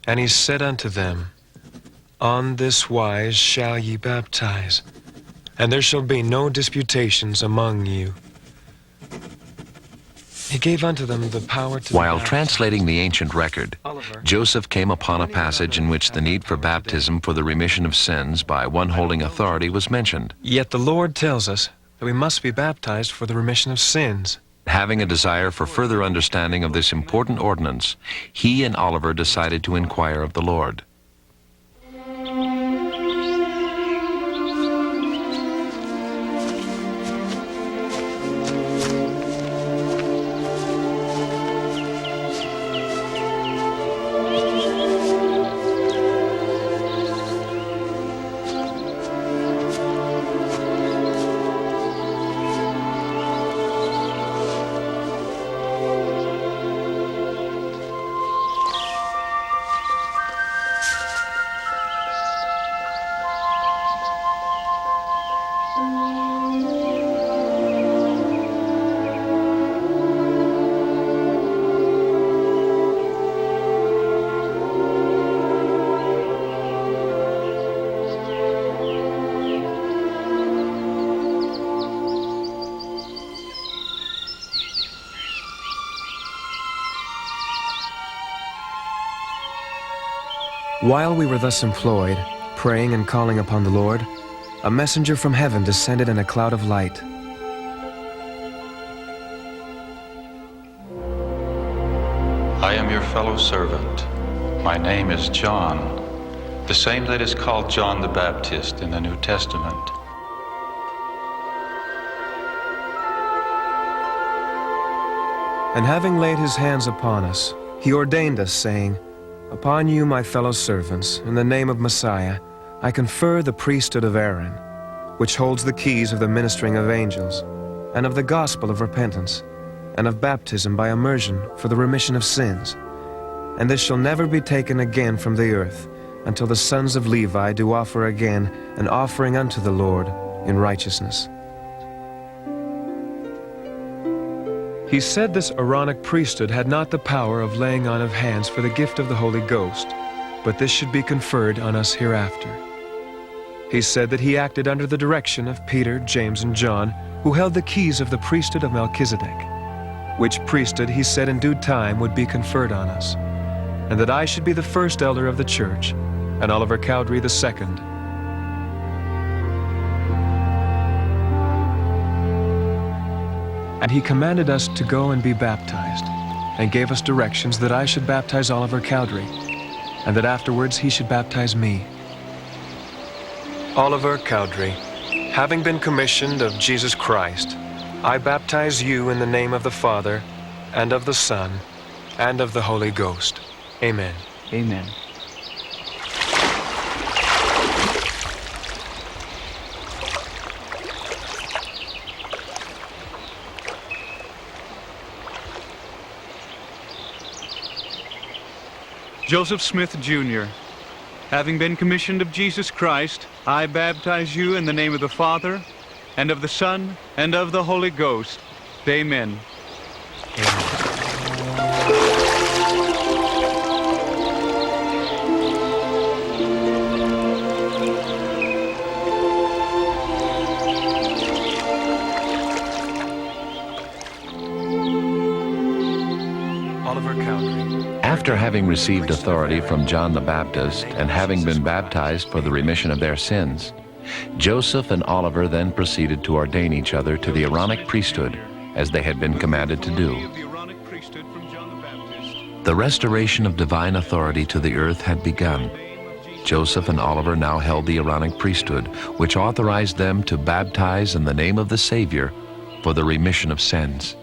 And he said unto them, On this wise shall ye baptize, and there shall be no disputations among you. He gave unto them the power to While baptize. translating the ancient record, Joseph came upon a passage in which the need for baptism for the remission of sins by one holding authority was mentioned. Yet the Lord tells us that we must be baptized for the remission of sins. Having a desire for further understanding of this important ordinance, he and Oliver decided to inquire of the Lord. While we were thus employed, praying and calling upon the Lord, a messenger from heaven descended in a cloud of light. I am your fellow servant. My name is John, the same that is called John the Baptist in the New Testament. And having laid his hands upon us, he ordained us, saying, Upon you, my fellow servants, in the name of Messiah, I confer the priesthood of Aaron, which holds the keys of the ministering of angels, and of the gospel of repentance, and of baptism by immersion for the remission of sins. And this shall never be taken again from the earth, until the sons of Levi do offer again an offering unto the Lord in righteousness. He said this Aaronic priesthood had not the power of laying on of hands for the gift of the Holy Ghost, but this should be conferred on us hereafter. He said that he acted under the direction of Peter, James, and John, who held the keys of the priesthood of Melchizedek, which priesthood he said in due time would be conferred on us, and that I should be the first elder of the church, and Oliver Cowdery the second. And he commanded us to go and be baptized, and gave us directions that I should baptize Oliver Cowdery, and that afterwards he should baptize me. Oliver Cowdery, having been commissioned of Jesus Christ, I baptize you in the name of the Father, and of the Son, and of the Holy Ghost. Amen. Amen. Joseph Smith, Jr. Having been commissioned of Jesus Christ, I baptize you in the name of the Father, and of the Son, and of the Holy Ghost. Amen. Oliver Cowdery. After having received authority from John the Baptist and having been baptized for the remission of their sins, Joseph and Oliver then proceeded to ordain each other to the Aaronic priesthood, as they had been commanded to do. The restoration of divine authority to the earth had begun. Joseph and Oliver now held the Aaronic priesthood, which authorized them to baptize in the name of the Savior for the remission of sins.